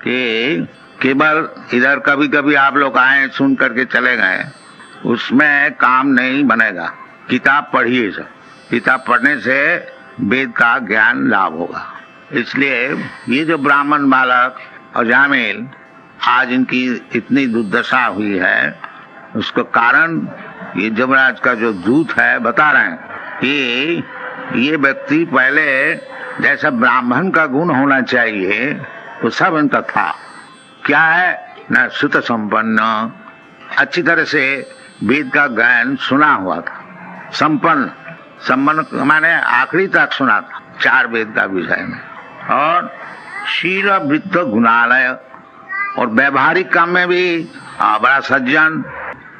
कि केवल इधर कभी कभी आप लोग आए सुन करके चले गए, उसमें काम नहीं बनेगा। किताब पढ़िए, सब किताब पढ़ने से वेद का ज्ञान लाभ होगा। इसलिए ये जो ब्राह्मण बालक और जामिल आज इनकी इतनी दुर्दशा हुई है, उसका कारण ये जमराज का जो दूत है बता रहे हैं कि ये व्यक्ति पहले जैसा ब्राह्मण का गुण होना चाहिए वो सब इनका था। क्या है न, सुत संपन्न, अच्छी तरह से वेद का ज्ञान सुना हुआ था। संपन्न माने आखिरी तक सुना था 4 वेद का विषय में। और शील वृत्त गुणालय, और व्यावहारिक काम में भी बड़ा सज्जन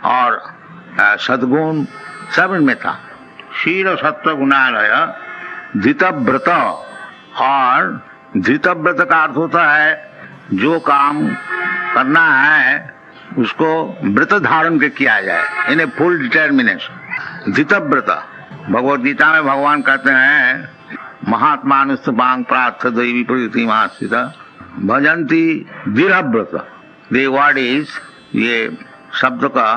और सद्गुण सब इनमें था। शील सत्व गुणालय धृतव्रत, और धृतव्रत का अर्थ होता है जो काम करना है उसको व्रत धारण के किया जाए, इन्हें फुल डिटर्मिनेशन। धृतव्रत भगवद गीता में भगवान कहते हैं महात्मानुस्तुपांग प्रार्थ दैवी प्रकृति मास्थित भजंती दृढ़व्रत। द वर्ड इज, ये शब्द का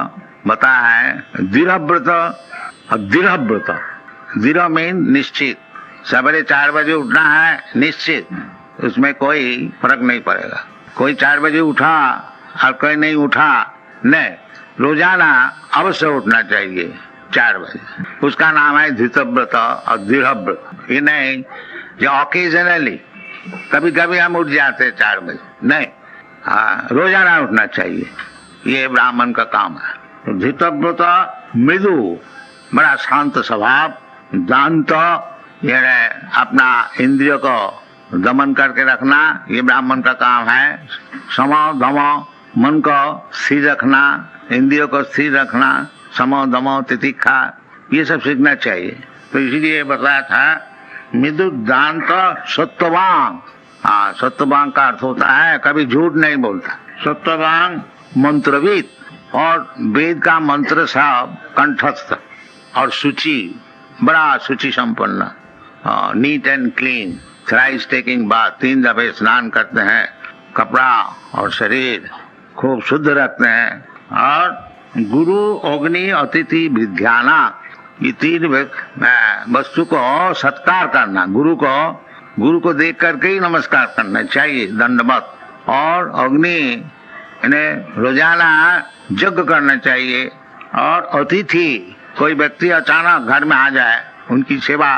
बता है दृढ़व्रत और दृढ़व्रत। दृढ़ मीन निश्चित, सवेरे 4 बजे उठना है निश्चित, उसमें कोई फर्क नहीं पड़ेगा। कोई 4 बजे उठा और कोई नहीं उठा, नहीं, रोजाना अवश्य उठना चाहिए 4 बजे। उसका नाम है धृतव्रत और दृढ़व्रत। ये नहीं जो ऑकेजनली कभी कभी हम उठ जाते 4 बजे, नहीं, रोजाना उठना चाहिए। ये ब्राह्मण का काम है। तो धृतव्रत मृदु, बड़ा शांत स्वभाव, दांत, यानी अपना इंद्रियों को दमन करके रखना, ये ब्राह्मण का काम है। समो दमो, मन को स्थिर रखना, इंद्रियों को स्थिर रखना, समो दमो तितिक्षा, ये सब सीखना चाहिए। तो इसीलिए बताया था मृदु दांत सत्यवान। हाँ, सत्यवान का अर्थ होता है कभी झूठ नहीं बोलता। सत्यवान मंत्रविद, और वेद का मंत्र सब कंठस्थ, और शुचि, बड़ा शुचि संपन्न, neat and clean, thrice taking bath, 3 दफे स्नान करते हैं, कपड़ा और शरीर खूब शुद्ध रखते हैं। और गुरु अग्नि अतिथि विद्याना, ये 3 वस्तु को सत्कार करना, गुरु को देख करके ही नमस्कार करना चाहिए, दंडवत। और अग्नि इन्हें रोजाना यज्ञ करना चाहिए। और अतिथि, कोई व्यक्ति अचानक घर में आ जाए उनकी सेवा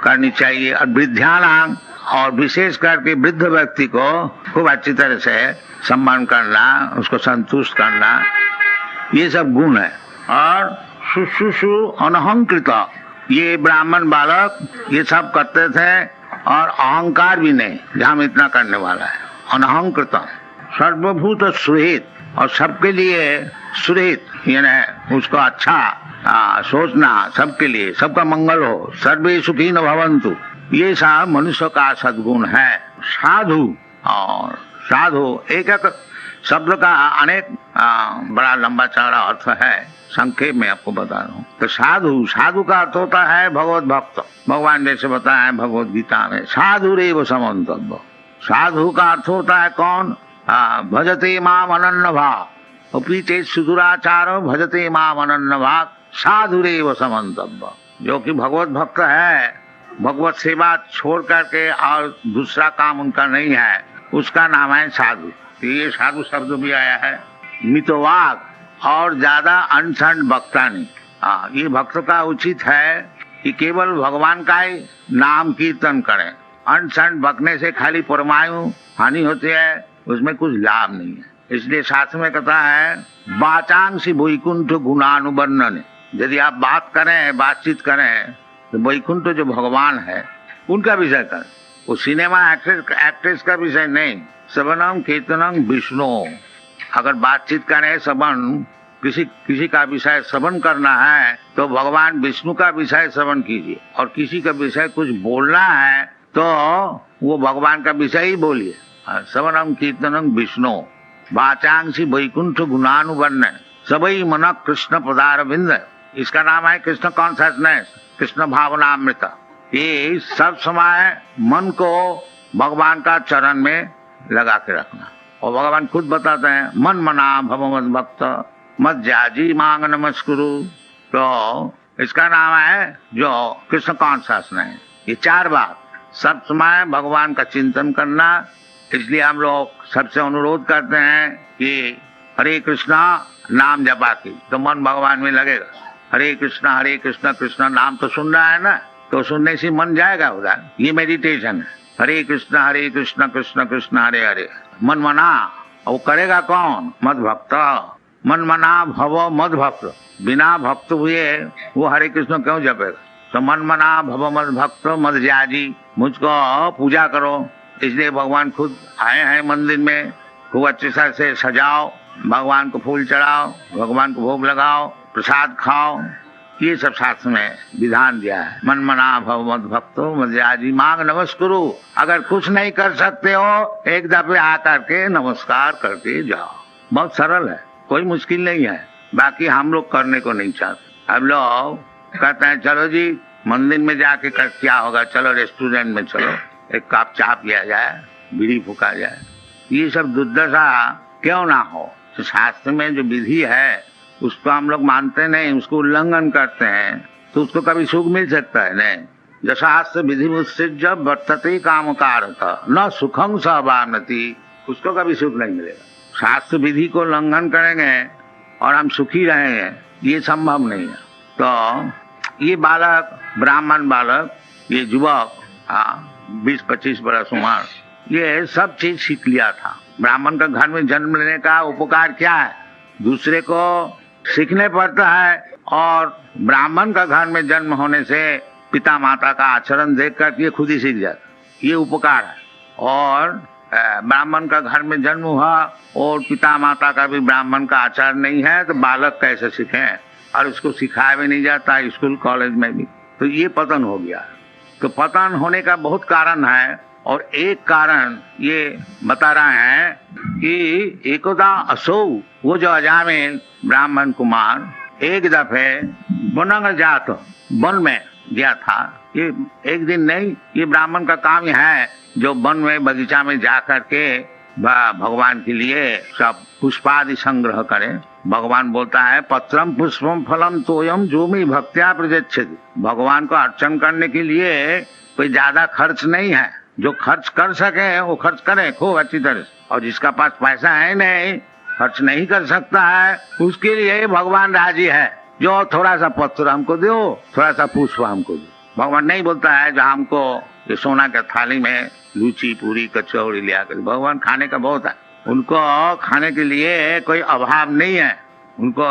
करनी चाहिए। और वृद्धानां, और विशेष करके वृद्ध व्यक्ति को खूब अच्छी तरह से सम्मान करना, उसको संतुष्ट करना, ये सब गुण है। और शुश्रूषु अनहंकृत, ये ब्राह्मण बालक ये सब करते थे, और अहंकार भी नहीं, हम इतना करने वाला है। अनहंकृत, सर्वभूत सुहित, और सबके लिए सुहित, यानी उसको अच्छा सोचना, सबके लिए सबका मंगल हो, सर्वे सुखी न भवन्तु, ये सब मनुष्य का सद्गुण है। साधु, और साधु एक एक शब्द का अनेक बड़ा लंबा चौड़ा अर्थ है, संक्षेप में आपको बता रहा हूँ। तो साधु का अर्थ होता है भगवत भक्त। भगवान जैसे बताया है भगवत गीता में, साधु रेव समन्तव्य। साधु का अर्थ होता है कौन? भजते माम अनन्य भाव, अपीते सुदुराचारो भजते माम अनन्य भाव, साधु रेव समन्तव्य। जो कि भगवत भक्त है, भगवत सेवा छोड़ करके और दूसरा काम उनका नहीं है, उसका नाम है साधु। ये साधु शब्द भी आया है। मितवाक, और ज्यादा अनशन भक्ता नहीं। ये भक्त का उचित है कि केवल भगवान का ही नाम कीर्तन करें। अनशन भक्ने से खाली परमायु हानि होती है, उसमें कुछ लाभ नहीं है। इसलिए शास्त्र में कहता है वाचांसी वैकुंठ गुणानुवर्णन। यदि आप बात करें, बातचीत करें, तो वैकुंठ जो भगवान है उनका विषय करें, वो सिनेमा एक्ट्रेस का विषय नहीं। श्रवणम कीर्तनम विष्णु, अगर बातचीत करें, श्रवण किसी का विषय श्रवण करना है तो भगवान विष्णु का विषय श्रवण कीजिए, और किसी का विषय कुछ बोलना है तो वो भगवान का विषय ही बोलिए। श्रवणम कीर्तनम विष्णु, वाचांसी वैकुंठ गुणानुवर्णन, सबई मन कृष्ण पदारविंद। इसका नाम है कृष्ण कॉन्शसनेस, कृष्ण भावनामृत। ये सब समय मन को भगवान का चरण में लगा के रखना। और भगवान खुद बताते हैं मन मना भव मद भक्त मत जाजी मांग नमस्कुरु। तो इसका नाम है जो कृष्ण कॉन्शस है। ये 4 बात सब समय भगवान का चिंतन करना। इसलिए हम लोग सबसे अनुरोध करते हैं कि हरे कृष्णा नाम जपा की तो मन भगवान में लगेगा। हरे कृष्णा कृष्णा नाम तो सुन रहा है ना, तो सुनने से मन जाएगा उधर। ये मेडिटेशन है। हरे कृष्णा कृष्ण कृष्ण हरे हरे मन मना। और करेगा कौन? मद भक्त। मन मना भव मद भक्त। बिना भक्त हुए वो हरे कृष्ण क्यों जपेगा? तो मन मना भव मद भक्त मद जाजी, मुझको पूजा करो। इसलिए भगवान खुद आए हैं मंदिर में। खूब अच्छे से सजाओ, भगवान को फूल चढ़ाओ, भगवान को भोग लगाओ, प्रसाद खाओ। ये सब शास्त्र में विधान दिया है। मन मना भव मद भक्तो मद जाजी मांग नमस्कुरु। अगर कुछ नहीं कर सकते हो, एक दफे आकर के नमस्कार करके जाओ। बहुत सरल है, कोई मुश्किल नहीं है। बाकी हम लोग करने को नहीं चाहते। हम लोग कहते हैं चलो जी मंदिर में जाके कर क्या होगा, चलो रेस्टोरेंट में चलो, एक कप चाय पिया जाए, बीड़ी फूका जाए। ये सब दुर्दशा क्यों ना हो? तो शास्त्र में जो विधि है उसको हम लोग मानते नहीं, उसको उल्लंघन करते हैं, तो उसको कभी सुख मिल सकता है नहीं। जशास्त्र विधि उत्सृज्य वर्तते कामकारतः न सुखं सवानति। उसको कभी सुख नहीं मिलेगा। शास्त्र विधि को उल्लंघन करेंगे और हम सुखी रहेंगे, ये संभव नहीं है। तो ये बालक, ब्राह्मण बालक, ये युवक 20-25 बरस उम्र, ये सब चीज सीख लिया था। ब्राह्मण का घर में जन्म लेने का उपकार क्या है? दूसरे को सीखने पड़ता है। और ब्राह्मण का घर में जन्म होने से पिता माता का आचरण देख कर ये खुद ही सीख जाता, ये उपकार है। और ब्राह्मण का घर में जन्म हुआ और पिता माता का भी ब्राह्मण का आचार नहीं है, तो बालक कैसे सीखे? और उसको सिखाया भी नहीं जाता स्कूल कॉलेज में भी, तो ये पतन हो गया। तो पतन होने का बहुत कारण है, और एक कारण ये बता रहे हैं कि एकदा असौ, वो जो अजामिल ब्राह्मण कुमार एक दफे बनंग जात, वन में गया था। ये एक दिन नहीं, ये ब्राह्मण का काम है जो वन में बगीचा में जा करके भगवान के लिए सब पुष्पादि संग्रह करे। भगवान बोलता है पत्रम पुष्पम फलम तोयम जो मी भक्त्या प्रयच्छति। भगवान को अर्चन करने के लिए कोई ज्यादा खर्च नहीं है। जो खर्च कर सके वो खर्च करे खूब अच्छी तरह से, और जिसका पास पैसा है नहीं, खर्च नहीं कर सकता है, उसके लिए भगवान राजी है। जो थोड़ा सा पत्र हमको दो, थोड़ा सा पुष्प हमको दो। भगवान नहीं बोलता है जो हमको ये सोना के थाली में लूची पूरी कचौड़ी लिया कर। भगवान खाने का बहुत है, उनको खाने के लिए कोई अभाव नहीं है। उनको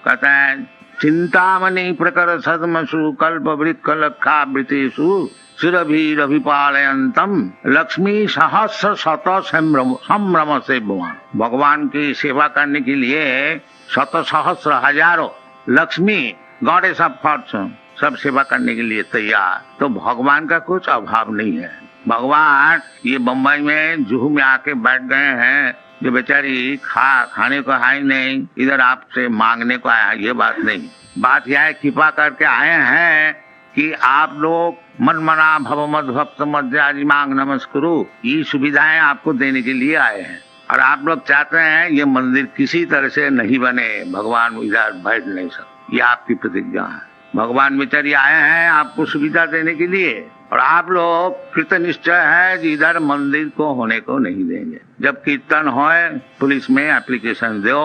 कहता है चिंतामणि प्रकर सदमसु कल्प वृक्ष लक्षावृतेषु सुरभिरभिपालयन्तम लक्ष्मी सहस्र शत संभ्रम से भगवान की सेवा करने के लिए शत सहस्र हजारों लक्ष्मी गॉडेस ऑफ फॉर्चून सब सेवा करने के लिए तैयार। तो भगवान का कुछ अभाव नहीं है। भगवान ये बम्बई में जुहू में आके बैठ गए हैं, जो बेचारी खाने को है नहीं, इधर आपसे मांगने को आया, ये बात नहीं। बात यह है कृपा करके आए हैं कि आप लोग मन मना भव मद भक्त मद जाजी मांग नमस्कुरु, ये सुविधाएं आपको देने के लिए आए हैं। और आप लोग चाहते हैं ये मंदिर किसी तरह से नहीं बने, भगवान इधर बैठ नहीं सकते, ये आपकी प्रतिज्ञा है। भगवान बेचारी आए हैं आपको सुविधा देने के लिए, और आप लोग कृत निश्चय है कि इधर मंदिर को होने को नहीं देंगे। जब कीर्तन होए पुलिस में एप्लीकेशन दो,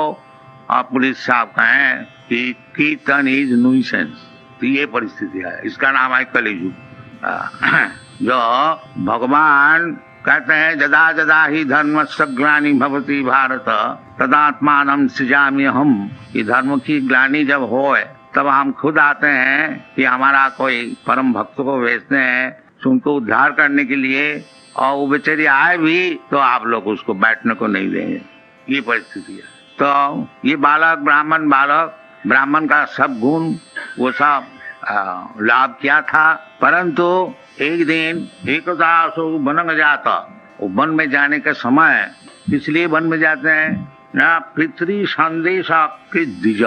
और पुलिस साहब कहें कि कीर्तन इज न्यूसेंस, तो ये परिस्थिति है। इसका नाम है कलियुग। जो भगवान कहते हैं जदा जदा ही धर्मस्य ग्लानि भवति भारत तदात्मानं सृजामि हम। ये धर्म की ग्लानि जब होए तब हम खुद आते हैं कि हमारा कोई परम भक्त को भेजते हैं तो उनको उद्धार करने के लिए, और वो बेचारी आए भी तो आप लोग उसको बैठने को नहीं देंगे। ये परिस्थिति है। तो ये बालक ब्राह्मण बालक, ब्राह्मण का सब गुण वो सब लाभ किया था, परंतु एक दिन एकदा वन जाता, वन में जाने के समय इसलिए वन में जाते हैं ना, पितृ संदेश के द्विज।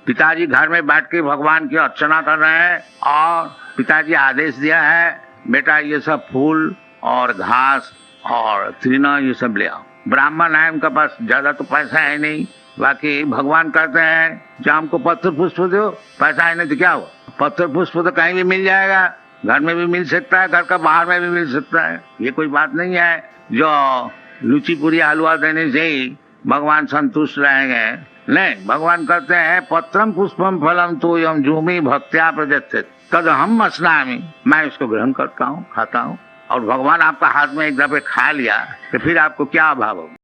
पिताजी घर में बैठ के भगवान की अर्चना कर रहे हैं, और पिताजी आदेश दिया है बेटा ये सब फूल और घास और तृण ये सब ले आओ। ब्राह्मण है, उनके पास ज्यादा तो पैसा है नहीं, बाकी भगवान कहते हैं जो हमको पत्र पुष्प दो, पैसा है नहीं तो क्या हुआ, पत्र पुष्प तो कहीं भी मिल जाएगा, घर में भी मिल सकता है, घर का बाहर में भी मिल सकता है। ये कोई बात नहीं है जो लुची पूरी हलवा देने से ही भगवान संतुष्ट रहेंगे। नहीं, भगवान कहते हैं पत्रम पुष्पम फलम तो यम जूमी भक्त्या प्रदत्त तद हम अस्नामि, मैं इसको ग्रहण करता हूँ, खाता हूँ। और भगवान आपका हाथ में एक दफे खा लिया तो फिर आपको क्या अभाव होगा।